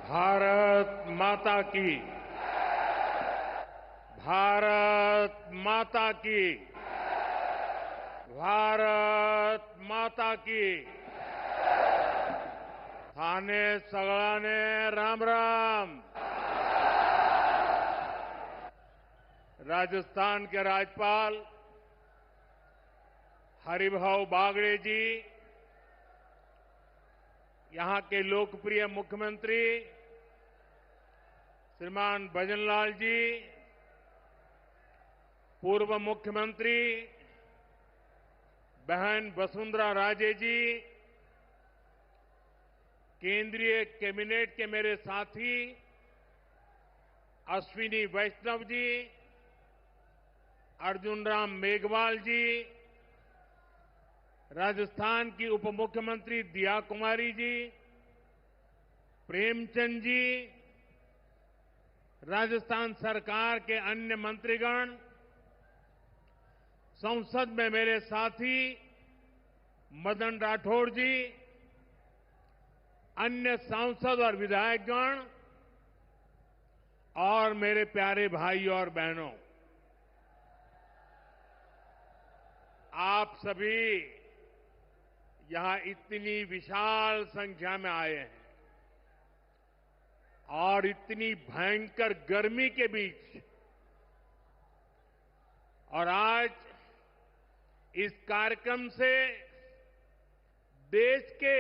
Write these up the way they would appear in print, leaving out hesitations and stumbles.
भारत माता की। भारत माता की। भारत माता की। थाने सगळाने राम राम। राजस्थान के राज्यपाल हरिभाऊ बागड़े जी, यहां के लोकप्रिय मुख्यमंत्री श्रीमान भजनलाल जी, पूर्व मुख्यमंत्री बहन वसुंधरा राजे जी, केंद्रीय कैबिनेट के मेरे साथी अश्विनी वैष्णव जी, अर्जुन राम मेघवाल जी, राजस्थान की उप मुख्यमंत्री दिया कुमारी जी, प्रेमचंद जी, राजस्थान सरकार के अन्य मंत्रीगण, संसद में मेरे साथी मदन राठौड़ जी, अन्य सांसद और विधायकगण और मेरे प्यारे भाई और बहनों, आप सभी यहां इतनी विशाल संख्या में आए हैं और इतनी भयंकर गर्मी के बीच, और आज इस कार्यक्रम से देश के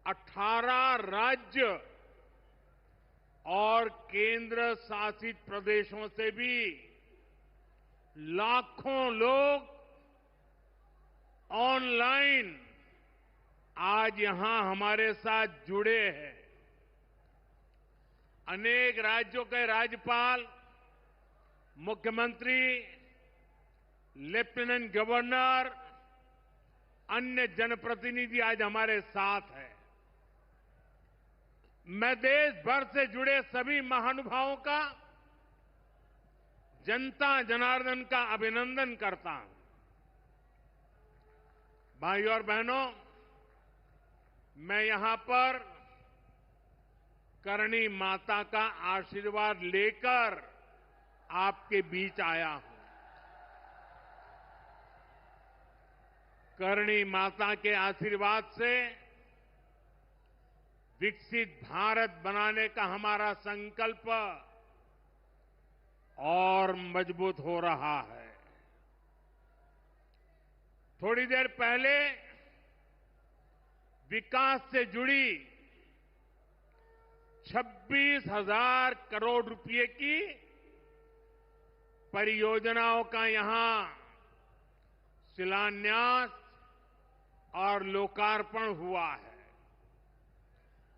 18 राज्य और केंद्र शासित प्रदेशों से भी लाखों लोग ऑनलाइन आज यहां हमारे साथ जुड़े हैं। अनेक राज्यों के राज्यपाल, मुख्यमंत्री, लेफ्टिनेंट गवर्नर, अन्य जनप्रतिनिधि आज हमारे साथ हैं। मैं देश भर से जुड़े सभी महानुभावों का, जनता जनार्दन का अभिनंदन करता हूं। भाइयों और बहनों, मैं यहां पर करणी माता का आशीर्वाद लेकर आपके बीच आया हूं। करणी माता के आशीर्वाद से विकसित भारत बनाने का हमारा संकल्प और मजबूत हो रहा है। थोड़ी देर पहले विकास से जुड़ी 26,000 करोड़ रुपए की परियोजनाओं का यहां शिलान्यास और लोकार्पण हुआ है।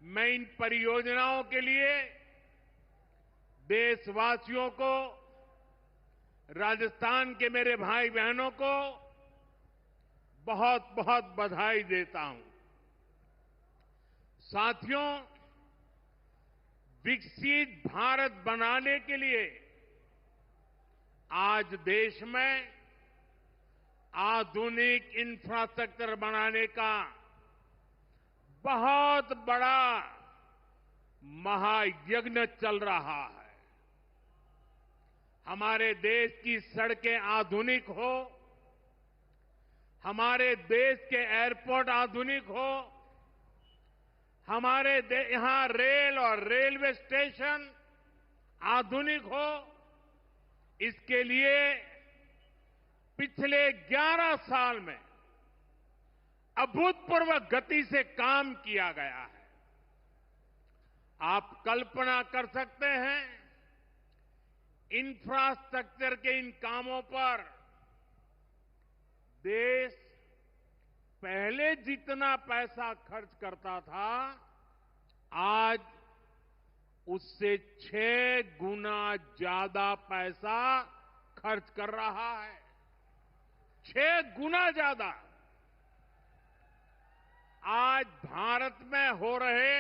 मैं इन परियोजनाओं के लिए देशवासियों को, राजस्थान के मेरे भाई बहनों को बहुत बहुत बधाई देता हूं। साथियों, विकसित भारत बनाने के लिए आज देश में आधुनिक इंफ्रास्ट्रक्चर बनाने का बहुत बड़ा महायज्ञ चल रहा है। हमारे देश की सड़कें आधुनिक हो, हमारे देश के एयरपोर्ट आधुनिक हो, हमारे यहां रेल और रेलवे स्टेशन आधुनिक हो, इसके लिए पिछले 11 साल में अभूतपूर्व गति से काम किया गया है। आप कल्पना कर सकते हैं, इंफ्रास्ट्रक्चर के इन कामों पर देश पहले जितना पैसा खर्च करता था, आज उससे 6 गुना ज्यादा पैसा खर्च कर रहा है। 6 गुना ज्यादा। आज भारत में हो रहे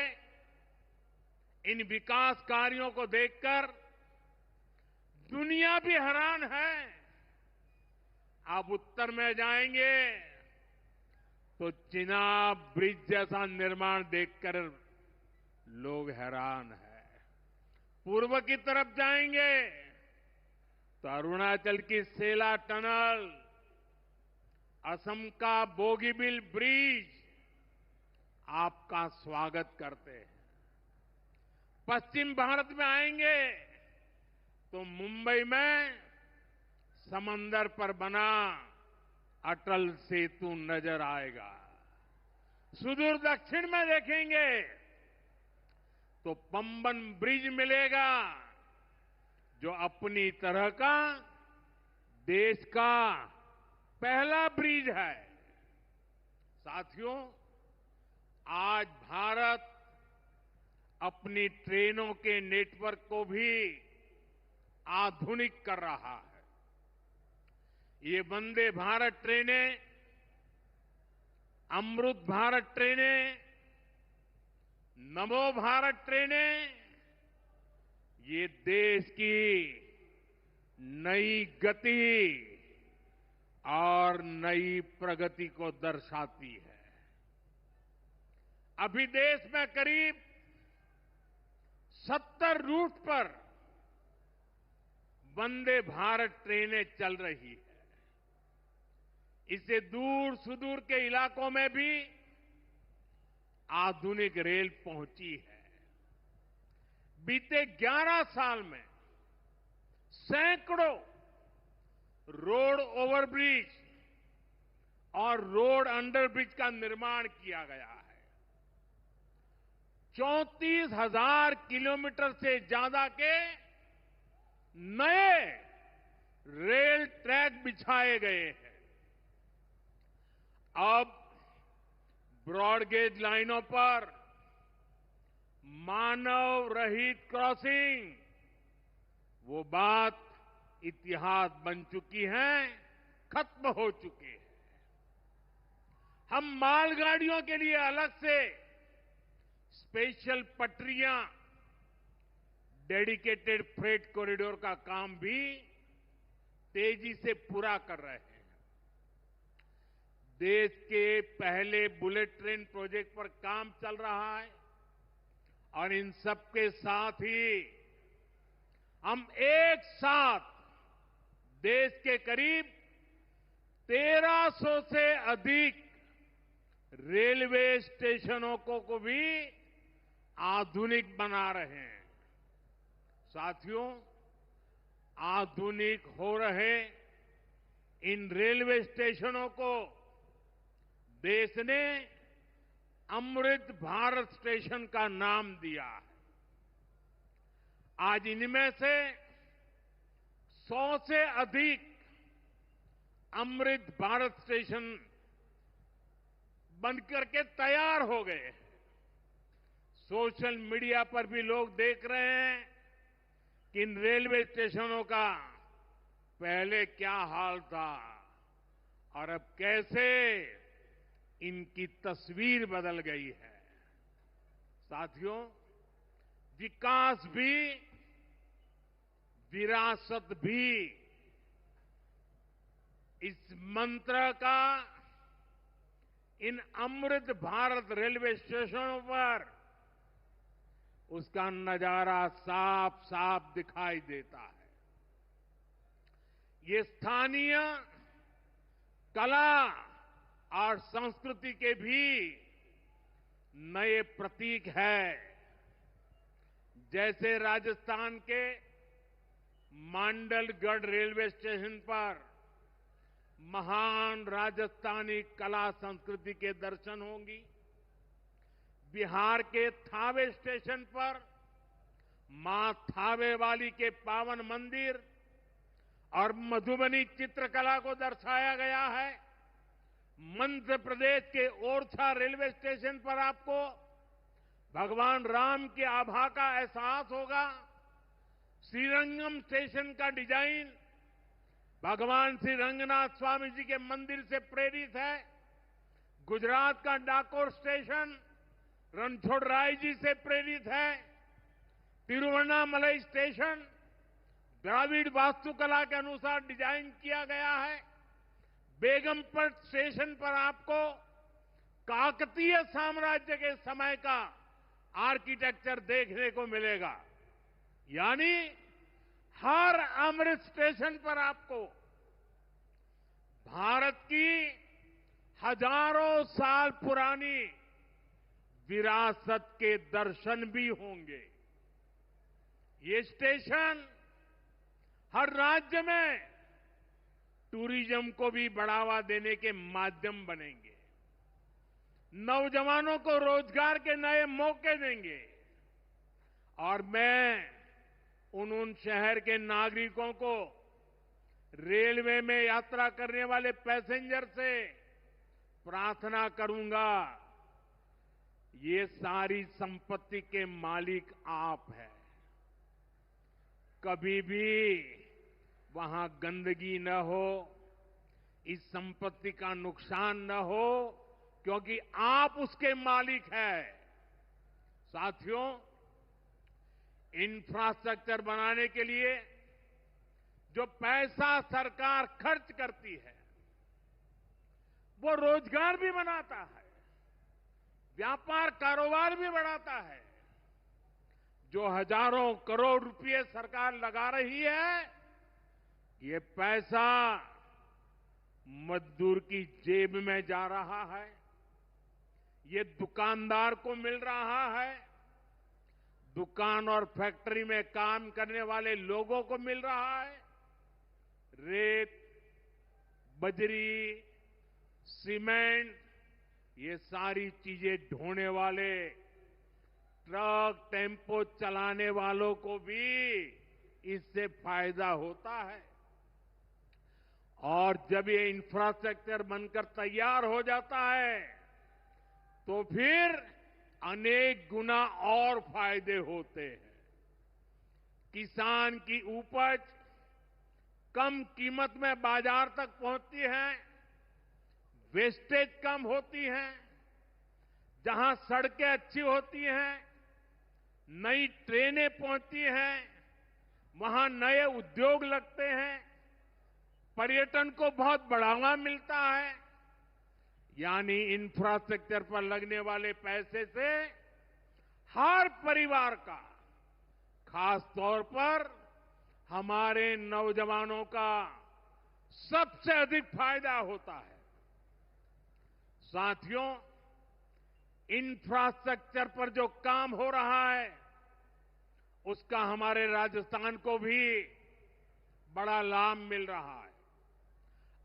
इन विकास कार्यों को देखकर दुनिया भी हैरान है। आप उत्तर में जाएंगे तो चिनाब ब्रिज जैसा निर्माण देखकर लोग हैरान है। पूर्व की तरफ जाएंगे तो अरुणाचल की सेला टनल, असम का बोगीबिल ब्रिज आपका स्वागत करते हैं। पश्चिम भारत में आएंगे तो मुंबई में समंदर पर बना अटल सेतु नजर आएगा। सुदूर दक्षिण में देखेंगे तो पंबन ब्रिज मिलेगा, जो अपनी तरह का देश का पहला ब्रिज है। साथियों, आज भारत अपनी ट्रेनों के नेटवर्क को भी आधुनिक कर रहा है। ये वंदे भारत ट्रेनें, अमृत भारत ट्रेनें, नमो भारत ट्रेनें, ये देश की नई गति और नई प्रगति को दर्शाती है। अभी देश में करीब 70 रूट पर वंदे भारत ट्रेनें चल रही है। इससे दूर सुदूर के इलाकों में भी आधुनिक रेल पहुंची है। बीते 11 साल में सैकड़ों रोड ओवरब्रिज और रोड अंडरब्रिज का निर्माण किया गया है। 34,000 किलोमीटर से ज्यादा के नए रेल ट्रैक बिछाए गए हैं। अब ब्रॉडगेज लाइनों पर मानव रहित क्रॉसिंग, वो बात इतिहास बन चुकी है, खत्म हो चुकी है। हम मालगाड़ियों के लिए अलग से स्पेशल पटरियां, डेडिकेटेड फ्रेट कॉरिडोर का काम भी तेजी से पूरा कर रहे हैं। देश के पहले बुलेट ट्रेन प्रोजेक्ट पर काम चल रहा है और इन सबके साथ ही हम एक साथ देश के करीब 1300 से अधिक रेलवे स्टेशनों को भी आधुनिक बना रहे हैं। साथियों, आधुनिक हो रहे इन रेलवे स्टेशनों को देश ने अमृत भारत स्टेशन का नाम दिया है। आज इनमें से 100 से अधिक अमृत भारत स्टेशन बनकर के तैयार हो गए। सोशल मीडिया पर भी लोग देख रहे हैं कि इन रेलवे स्टेशनों का पहले क्या हाल था और अब कैसे इनकी तस्वीर बदल गई है। साथियों, विकास भी, विरासत भी, इस मंत्र का इन अमृत भारत रेलवे स्टेशनों पर उसका नजारा साफ साफ दिखाई देता है। ये स्थानीय कला और संस्कृति के भी नए प्रतीक है। जैसे राजस्थान के मांडलगढ़ रेलवे स्टेशन पर महान राजस्थानी कला संस्कृति के दर्शन होंगी। बिहार के थावे स्टेशन पर मां थावे वाली के पावन मंदिर और मधुबनी चित्रकला को दर्शाया गया है। मध्य प्रदेश के ओरछा रेलवे स्टेशन पर आपको भगवान राम की आभा का एहसास होगा। श्रीरंगम स्टेशन का डिजाइन भगवान श्री रंगनाथ स्वामी जी के मंदिर से प्रेरित है। गुजरात का डाकोर स्टेशन रणछोड़राय जी से प्रेरित है। तिरुवन्नामलई स्टेशन द्राविड़ वास्तुकला के अनुसार डिजाइन किया गया है। बेगमपट स्टेशन पर आपको काकतीय साम्राज्य के समय का आर्किटेक्चर देखने को मिलेगा। यानी हर अमृत स्टेशन पर आपको भारत की हजारों साल पुरानी विरासत के दर्शन भी होंगे। ये स्टेशन हर राज्य में टूरिज्म को भी बढ़ावा देने के माध्यम बनेंगे, नौजवानों को रोजगार के नए मौके देंगे और मैं उन शहर के नागरिकों को, रेलवे में यात्रा करने वाले पैसेंजर से प्रार्थना करूंगा, ये सारी संपत्ति के मालिक आप हैं। कभी भी वहां गंदगी न हो, इस संपत्ति का नुकसान न हो, क्योंकि आप उसके मालिक हैं। साथियों, इंफ्रास्ट्रक्चर बनाने के लिए जो पैसा सरकार खर्च करती है, वो रोजगार भी बनाता है, व्यापार कारोबार भी बढ़ाता है। जो हजारों करोड़ रुपए सरकार लगा रही है, ये पैसा मजदूर की जेब में जा रहा है, ये दुकानदार को मिल रहा है, दुकान और फैक्ट्री में काम करने वाले लोगों को मिल रहा है। रेत, बजरी, सीमेंट, ये सारी चीजें ढोने वाले ट्रक, टेम्पो चलाने वालों को भी इससे फायदा होता है। और जब ये इंफ्रास्ट्रक्चर बनकर तैयार हो जाता है, तो फिर अनेक गुना और फायदे होते हैं। किसान की उपज कम कीमत में बाजार तक पहुंचती है, वेस्टेज कम होती है, जहां सड़कें अच्छी होती हैं, नई ट्रेनें पहुंचती हैं, वहां नए उद्योग लगते हैं, पर्यटन को बहुत बढ़ावा मिलता है। यानी इंफ्रास्ट्रक्चर पर लगने वाले पैसे से हर परिवार का, खास तौर पर हमारे नौजवानों का सबसे अधिक फायदा होता है। साथियों, इंफ्रास्ट्रक्चर पर जो काम हो रहा है, उसका हमारे राजस्थान को भी बड़ा लाभ मिल रहा है।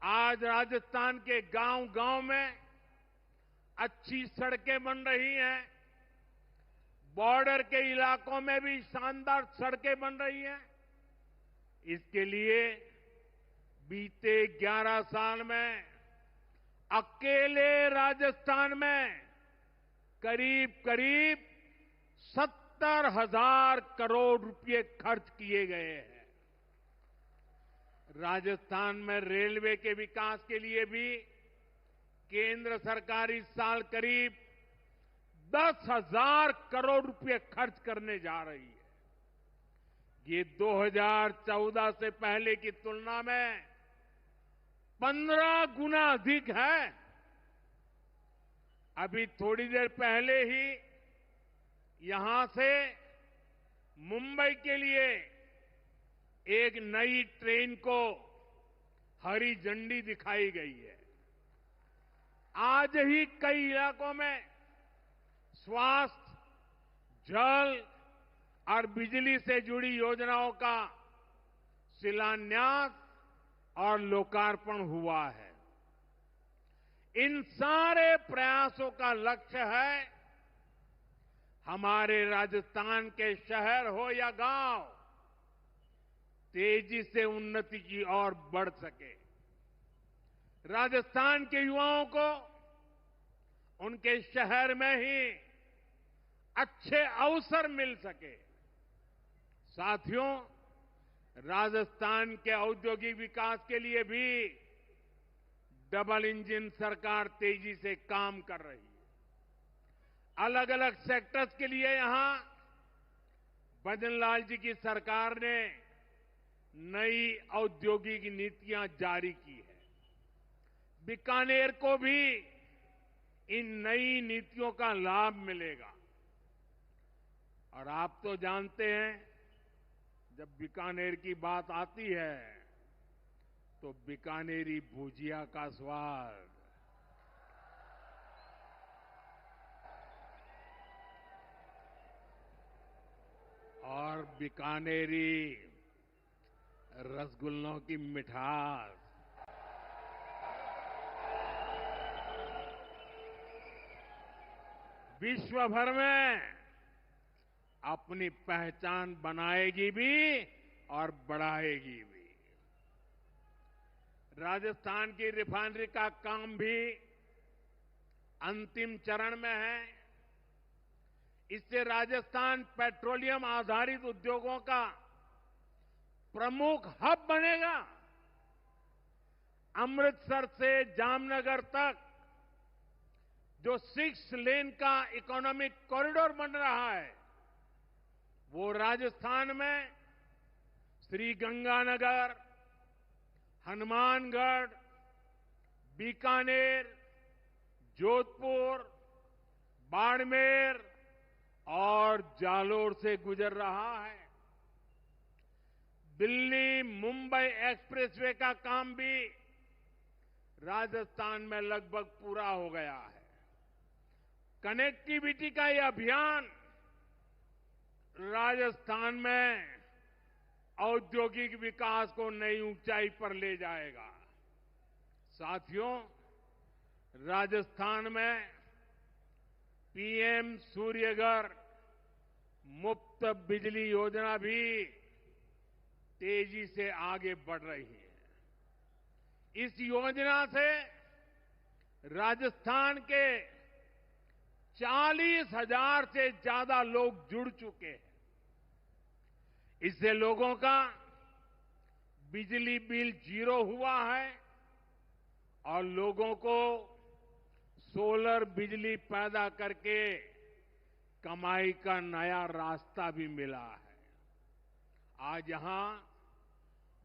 आज राजस्थान के गांव-गांव में अच्छी सड़कें बन रही हैं, बॉर्डर के इलाकों में भी शानदार सड़कें बन रही हैं। इसके लिए बीते 11 साल में अकेले राजस्थान में करीब 70,000 करोड़ रुपए खर्च किए गए हैं। राजस्थान में रेलवे के विकास के लिए भी केंद्र सरकार इस साल करीब 10,000 करोड़ रुपए खर्च करने जा रही है। ये 2014 से पहले की तुलना में 15 गुना अधिक है। अभी थोड़ी देर पहले ही यहां से मुंबई के लिए एक नई ट्रेन को हरी झंडी दिखाई गई है। आज ही कई इलाकों में स्वास्थ्य, जल और बिजली से जुड़ी योजनाओं का शिलान्यास और लोकार्पण हुआ है। इन सारे प्रयासों का लक्ष्य है हमारे राजस्थान के शहर हो या गांव तेजी से उन्नति की ओर बढ़ सके, राजस्थान के युवाओं को उनके शहर में ही अच्छे अवसर मिल सके। साथियों, राजस्थान के औद्योगिक विकास के लिए भी डबल इंजन सरकार तेजी से काम कर रही है। अलग अलग सेक्टर्स के लिए यहां भजनलाल जी की सरकार ने नई औद्योगिक नीतियां जारी की है। बीकानेर को भी इन नई नीतियों का लाभ मिलेगा। और आप तो जानते हैं, जब बीकानेर की बात आती है तो बीकानेरी भुजिया का स्वाद, और बीकानेरी रसगुल्लों की मिठास, विश्व भर में अपनी पहचान बनाएगी भी और बढ़ाएगी भी। राजस्थान की रिफाइनरी का काम भी अंतिम चरण में है। इससे राजस्थान पेट्रोलियम आधारित उद्योगों का प्रमुख हब बनेगा। अमृतसर से जामनगर तक जो 6 लेन का इकोनॉमिक कॉरिडोर बन रहा है, वो राजस्थान में श्रीगंगानगर, हनुमानगढ़, बीकानेर, जोधपुर, बाड़मेर और जालोर से गुजर रहा है। दिल्ली मुंबई एक्सप्रेसवे का काम भी राजस्थान में लगभग पूरा हो गया है। कनेक्टिविटी का ये अभियान राजस्थान में औद्योगिक विकास को नई ऊंचाई पर ले जाएगा। साथियों, राजस्थान में पीएम सूर्यघर मुफ्त बिजली योजना भी तेजी से आगे बढ़ रही है। इस योजना से राजस्थान के 40,000 से ज्यादा लोग जुड़ चुके हैं। इससे लोगों का बिजली बिल 0 हुआ है और लोगों को सोलर बिजली पैदा करके कमाई का नया रास्ता भी मिला है। आज यहां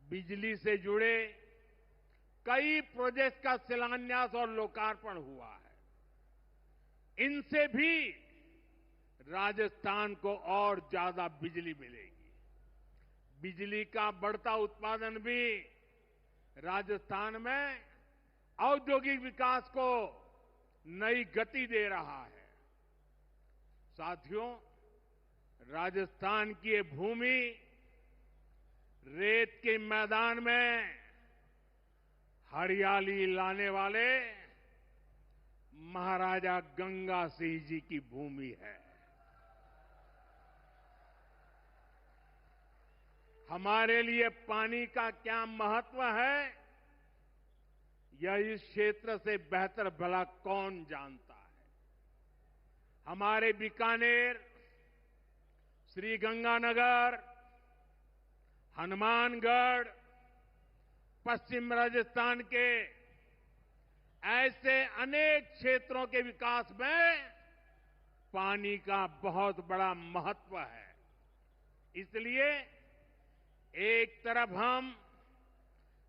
बिजली से जुड़े कई प्रोजेक्ट का शिलान्यास और लोकार्पण हुआ है। इनसे भी राजस्थान को और ज्यादा बिजली मिलेगी। बिजली का बढ़ता उत्पादन भी राजस्थान में औद्योगिक विकास को नई गति दे रहा है। साथियों, राजस्थान की ये भूमि रेत के मैदान में हरियाली लाने वाले महाराजा गंगा सिंह जी की भूमि है। हमारे लिए पानी का क्या महत्व है, यह इस क्षेत्र से बेहतर भला कौन जानता है। हमारे बीकानेर, श्रीगंगानगर, हनुमानगढ़, पश्चिम राजस्थान के ऐसे अनेक क्षेत्रों के विकास में पानी का बहुत बड़ा महत्व है। इसलिए एक तरफ हम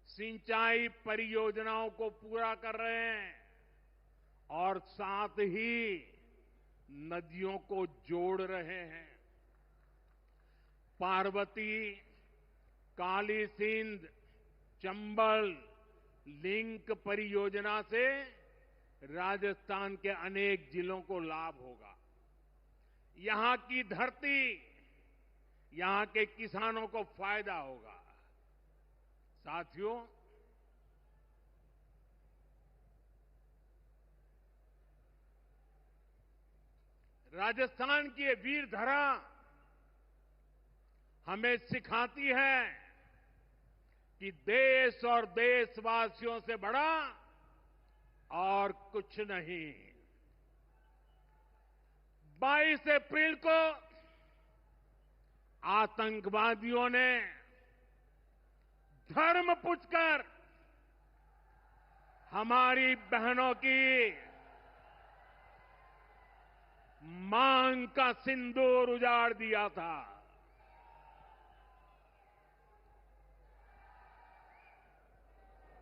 सिंचाई परियोजनाओं को पूरा कर रहे हैं और साथ ही नदियों को जोड़ रहे हैं। पार्वती, काली सिंध, चंबल लिंक परियोजना से राजस्थान के अनेक जिलों को लाभ होगा। यहां की धरती, यहां के किसानों को फायदा होगा। साथियों, राजस्थान की ये वीर धरा हमें सिखाती है कि देश और देशवासियों से बड़ा और कुछ नहीं। 22 अप्रैल को आतंकवादियों ने धर्म पूछकर हमारी बहनों की मांग का सिंदूर उजाड़ दिया था।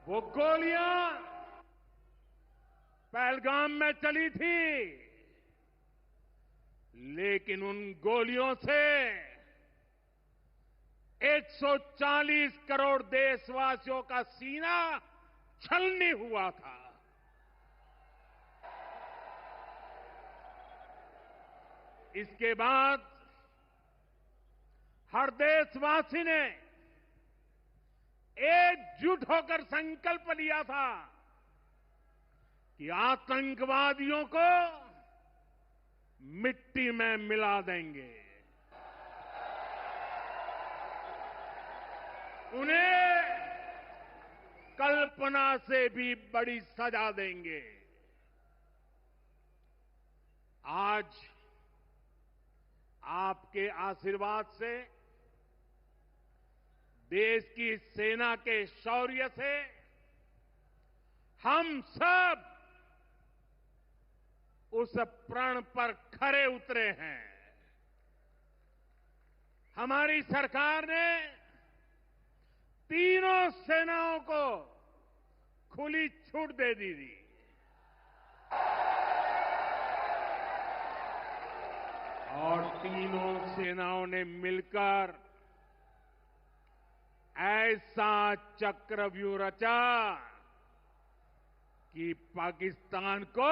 वो गोलियां पहलगाम में चली थी, लेकिन उन गोलियों से 140 करोड़ देशवासियों का सीना छलनी हुआ था। इसके बाद हर देशवासी ने एकजुट होकर संकल्प लिया था कि आतंकवादियों को मिट्टी में मिला देंगे, उन्हें कल्पना से भी बड़ी सजा देंगे। आज आपके आशीर्वाद से, देश की सेना के शौर्य से हम सब उस प्रण पर खरे उतरे हैं। हमारी सरकार ने तीनों सेनाओं को खुली छूट दे दी थी। और तीनों सेनाओं ने मिलकर ऐसा चक्रव्यूह रचा कि पाकिस्तान को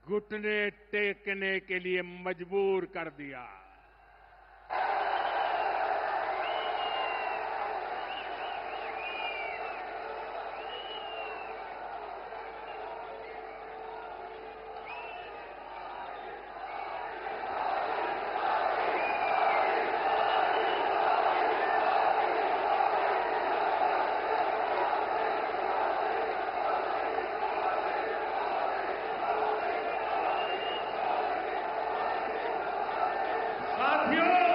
घुटने टेकने के लिए मजबूर कर दिया। साथियों,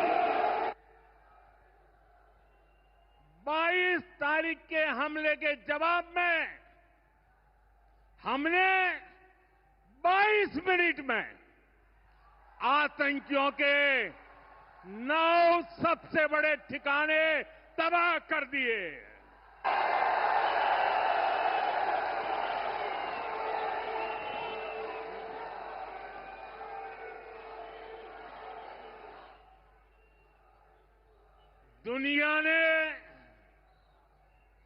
22 तारीख के हमले के जवाब में हमने 22 मिनट में आतंकियों के 9 सबसे बड़े ठिकाने तबाह कर दिए। दुनिया ने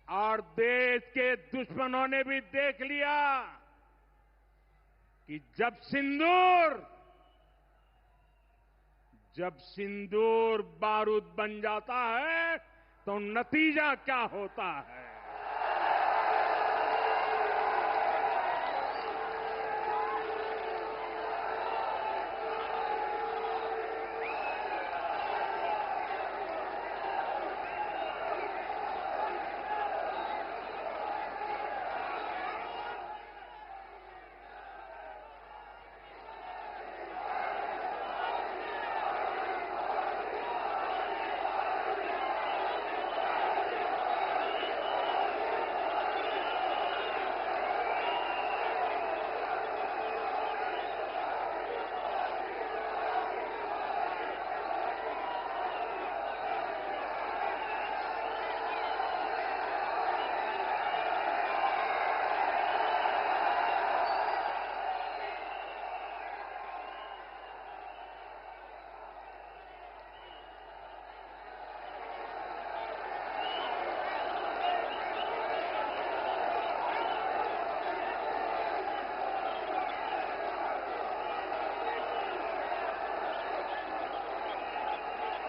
और देश के दुश्मनों ने भी देख लिया कि जब सिंदूर बारूद बन जाता है तो नतीजा क्या होता है।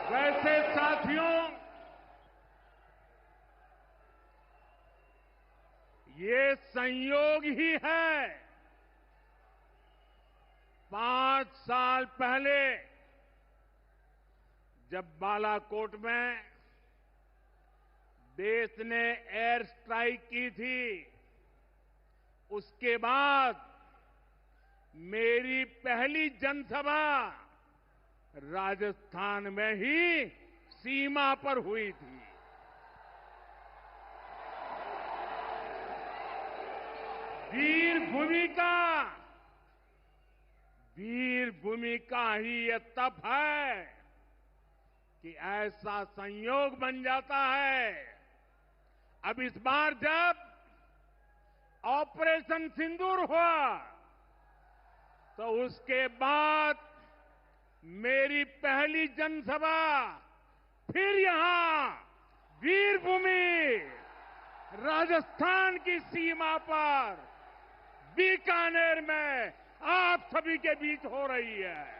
वैसे साथियों, ये संयोग ही है। 5 साल पहले जब बालाकोट में देश ने एयर स्ट्राइक की थी, उसके बाद मेरी पहली जनसभा राजस्थान में ही सीमा पर हुई थी। वीर भूमि का ही ये तप है कि ऐसा संयोग बन जाता है। अब इस बार जब ऑपरेशन सिंदूर हुआ तो उसके बाद मेरी पहली जनसभा फिर यहां वीरभूमि राजस्थान की सीमा पर बीकानेर में आप सभी के बीच हो रही है।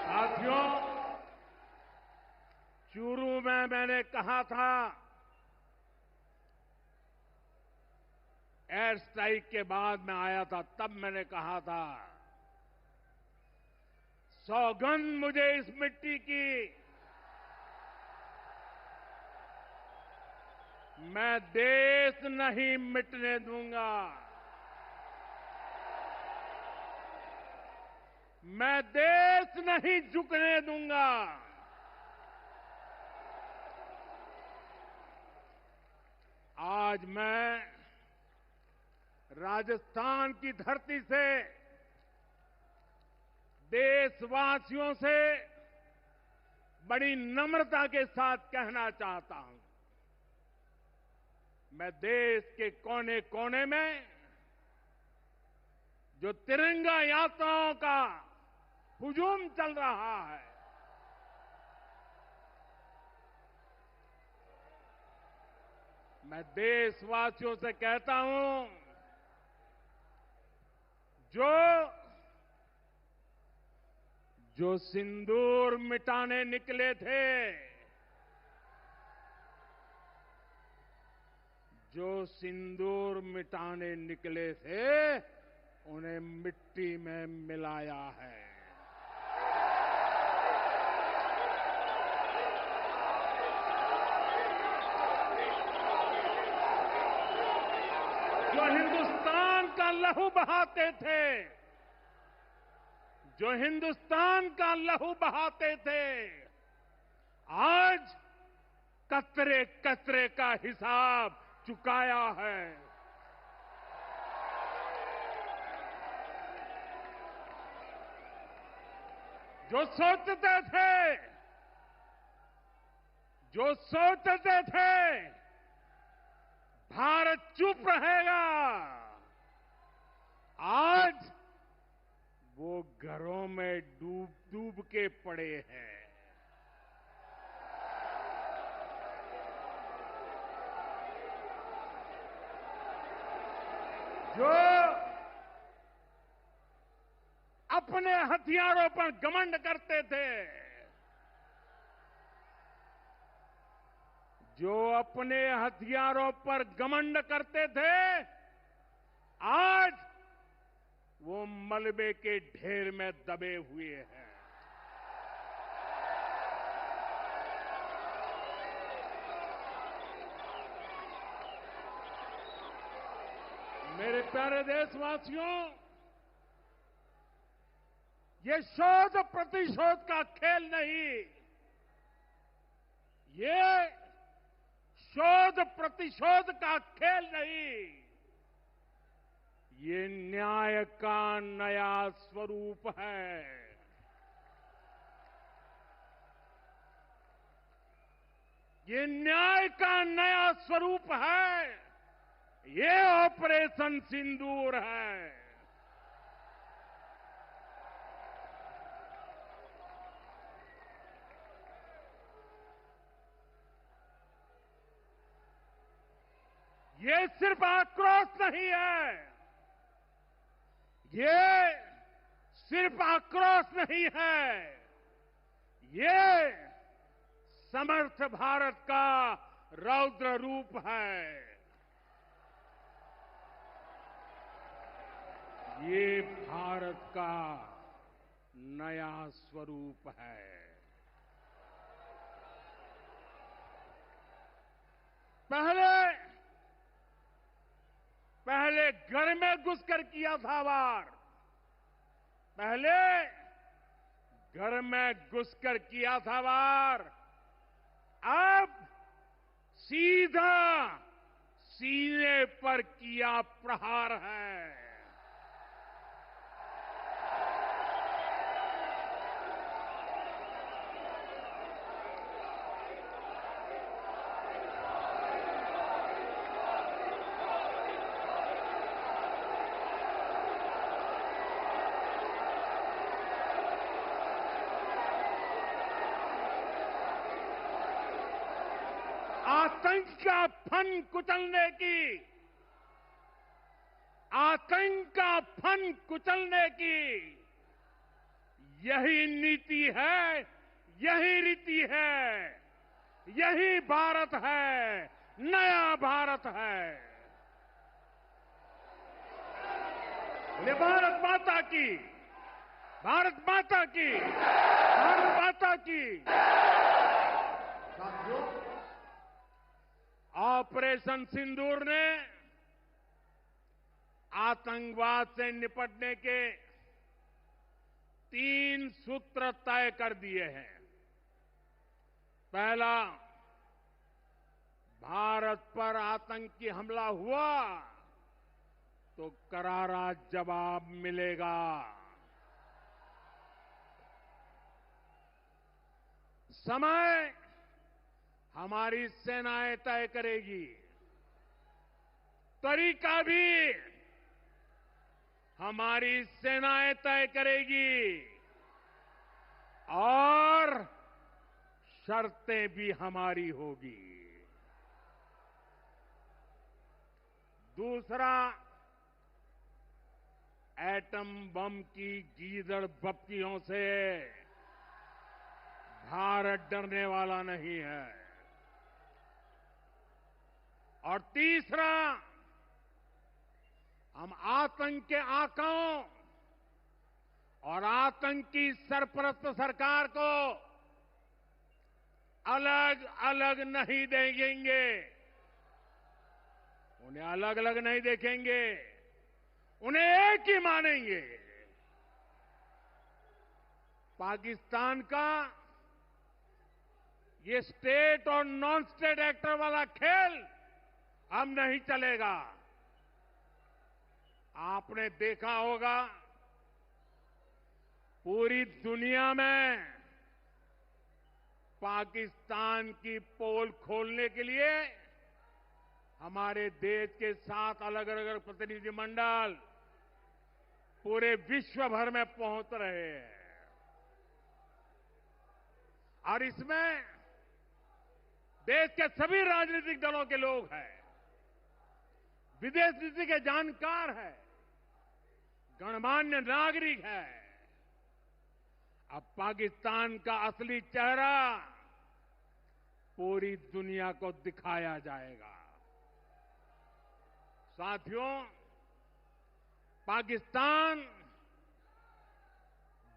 साथियों, चूरू में मैंने कहा था, एयर स्ट्राइक के बाद मैं आया था, तब मैंने कहा था, सौगंध मुझे इस मिट्टी की, मैं देश नहीं मिटने दूंगा। मैं देश नहीं झुकने दूंगा। आज मैं राजस्थान की धरती से देशवासियों से बड़ी नम्रता के साथ कहना चाहता हूं, मैं देश के कोने कोने में जो तिरंगा यात्राओं का हुजूम चल रहा है, मैं देशवासियों से कहता हूं, जो सिंदूर मिटाने निकले थे, जो सिंदूर मिटाने निकले थे, उन्हें मिट्टी में मिलाया है। जो हिंदुस्तान का लहू बहाते थे, जो हिंदुस्तान का लहू बहाते थे, आज कतरे कतरे का हिसाब चुकाया है। जो सोचते थे भारत चुप रहेगा, आज वो घरों में डूब डूब के पड़े हैं। जो अपने हथियारों पर घमंड करते थे, जो अपने हथियारों पर घमंड करते थे, आज वो मलबे के ढेर में दबे हुए हैं। मेरे प्यारे देशवासियों, ये शोध प्रतिशोध का खेल नहीं, ये शोध प्रतिशोध का खेल नहीं, ये न्याय का नया स्वरूप है। ये न्याय का नया स्वरूप है। ये ऑपरेशन सिंदूर है। ये सिर्फ आक्रोश नहीं है, ये सिर्फ आक्रोश नहीं है, ये समर्थ भारत का रौद्र रूप है। ये भारत का नया स्वरूप है। पहले घर में घुसकर किया था वार, पहले घर में घुसकर किया था वार, अब सीधा सीने पर किया प्रहार है। आतंक का फन कुचलने की यही नीति है, यही रीति है, यही भारत है, नया भारत है। बोले भारत माता की, भारत माता की, भारत माता की। साथियों, ऑपरेशन सिंदूर ने आतंकवाद से निपटने के 3 सूत्र तय कर दिए हैं। पहला, भारत पर आतंकी हमला हुआ तो करारा जवाब मिलेगा। समय हमारी सेनाएं तय करेगी, तरीका भी हमारी सेनाएं तय करेगी और शर्तें भी हमारी होगी। दूसरा, एटम बम की गीदड़ बप्तियों से भारत डरने वाला नहीं है। और तीसरा, हम आतंक के आकाओं और आतंकी सरपरस्त सरकार को अलग अलग नहीं देखेंगे, उन्हें अलग अलग नहीं देखेंगे, उन्हें एक ही मानेंगे। पाकिस्तान का ये स्टेट और नॉन स्टेट एक्टर वाला खेल अब नहीं चलेगा। आपने देखा होगा, पूरी दुनिया में पाकिस्तान की पोल खोलने के लिए हमारे देश के 7 अलग अलग प्रतिनिधिमंडल पूरे विश्व भर में पहुंच रहे हैं। और इसमें देश के सभी राजनीतिक दलों के लोग हैं, विदेश नीति के जानकार हैं, गणमान्य नागरिक है। अब पाकिस्तान का असली चेहरा पूरी दुनिया को दिखाया जाएगा। साथियों, पाकिस्तान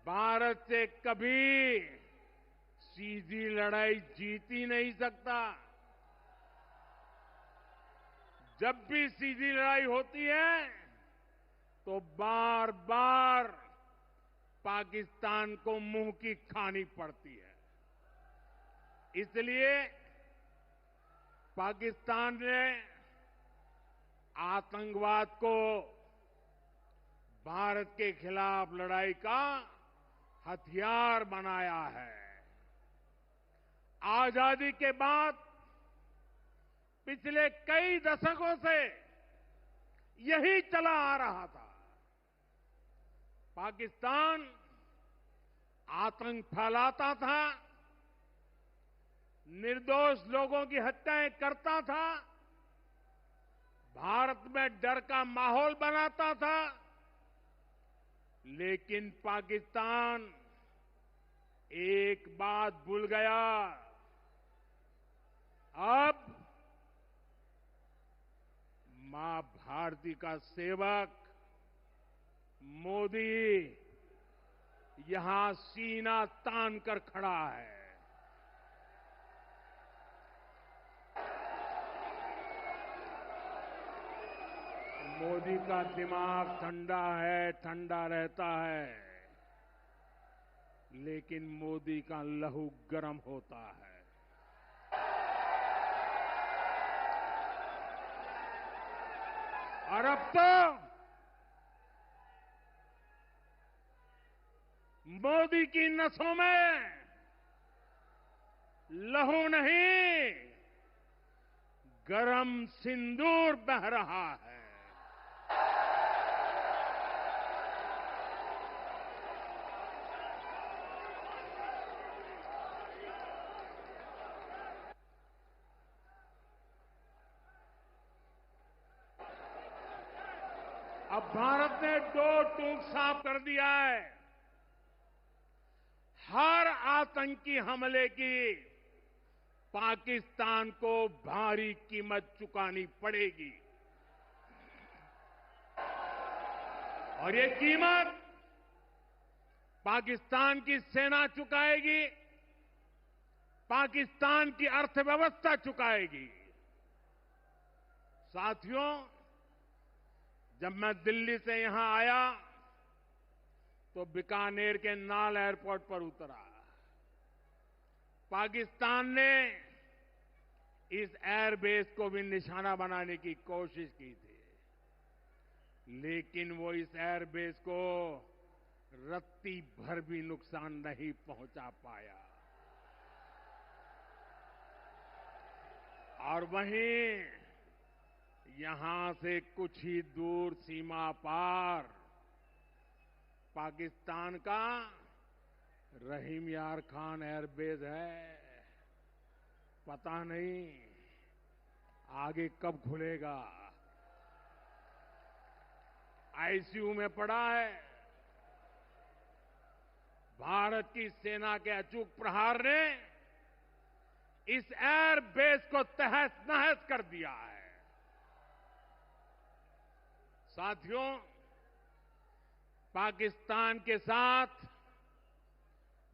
भारत से कभी सीधी लड़ाई जीत ही नहीं सकता। जब भी सीधी लड़ाई होती है तो बार बार पाकिस्तान को मुंह की खानी पड़ती है। इसलिए पाकिस्तान ने आतंकवाद को भारत के खिलाफ लड़ाई का हथियार बनाया है। आजादी के बाद पिछले कई दशकों से यही चला आ रहा था। पाकिस्तान आतंक फैलाता था, निर्दोष लोगों की हत्याएं करता था, भारत में डर का माहौल बनाता था। लेकिन पाकिस्तान एक बात भूल गया, अब मां भारती का सेवक मोदी यहां सीना तान कर खड़ा है। मोदी का दिमाग ठंडा है, ठंडा रहता है, लेकिन मोदी का लहू गर्म होता है। और अब तो मोदी की नसों में लहू नहीं, गरम सिंदूर बह रहा है। अब भारत ने दो टूक साफ कर दिया है। हर आतंकी हमले की पाकिस्तान को भारी कीमत चुकानी पड़ेगी और ये कीमत पाकिस्तान की सेना चुकाएगी, पाकिस्तान की अर्थव्यवस्था चुकाएगी। साथियों, जब मैं दिल्ली से यहां आया तो बीकानेर के नाल एयरपोर्ट पर उतरा। पाकिस्तान ने इस एयरबेस को भी निशाना बनाने की कोशिश की थी, लेकिन वो इस एयरबेस को रत्ती भर भी नुकसान नहीं पहुंचा पाया। और वहीं यहां से कुछ ही दूर सीमा पार पाकिस्तान का रहीम यार खान एयरबेस है। पता नहीं आगे कब खुलेगा। आईसीयू में पड़ा है। भारत की सेना के अचूक प्रहार ने इस एयरबेस को तहस नहस कर दिया है। साथियों, पाकिस्तान के साथ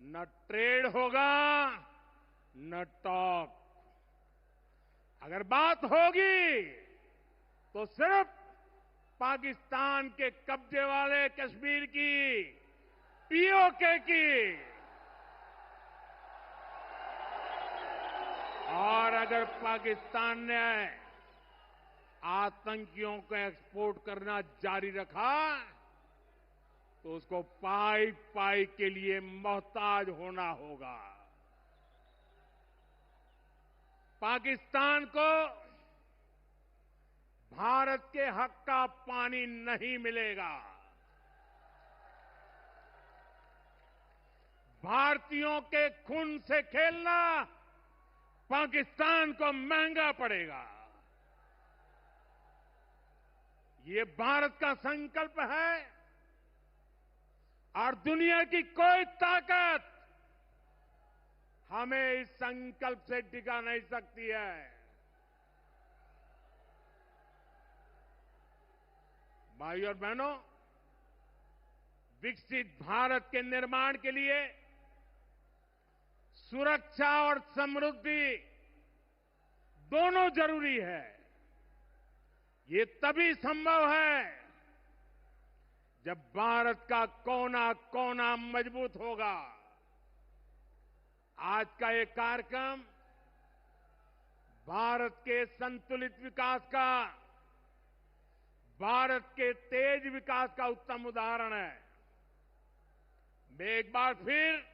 न ट्रेड होगा न टॉक। अगर बात होगी तो सिर्फ पाकिस्तान के कब्जे वाले कश्मीर की, पीओके की। और अगर पाकिस्तान ने आतंकियों को एक्सपोर्ट करना जारी रखा तो उसको पाई पाई के लिए मोहताज होना होगा। पाकिस्तान को भारत के हक का पानी नहीं मिलेगा। भारतीयों के खून से खेलना पाकिस्तान को महंगा पड़ेगा। ये भारत का संकल्प है और दुनिया की कोई ताकत हमें इस संकल्प से टिका नहीं सकती है। भाइयों और बहनों, विकसित भारत के निर्माण के लिए सुरक्षा और समृद्धि दोनों जरूरी है। ये तभी संभव है जब भारत का कोना कोना मजबूत होगा। आज का ये कार्यक्रम भारत के संतुलित विकास का, भारत के तेज विकास का उत्तम उदाहरण है। मैं एक बार फिर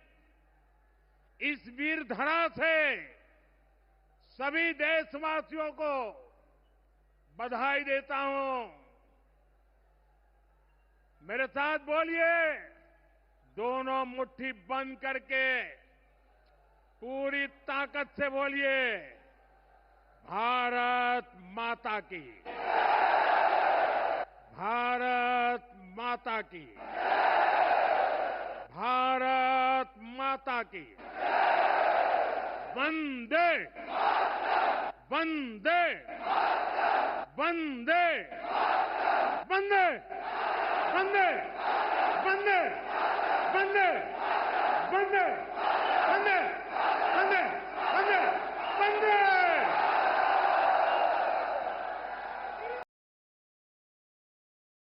इस वीर धरा से सभी देशवासियों को बधाई देता हूं। मेरे साथ बोलिए, दोनों मुट्ठी बंद करके पूरी ताकत से बोलिए, भारत माता की, भारत माता की, भारत माता की। वंदे वंदे वंदे वंदे वंदे वंदे वंदे वंदे वंदे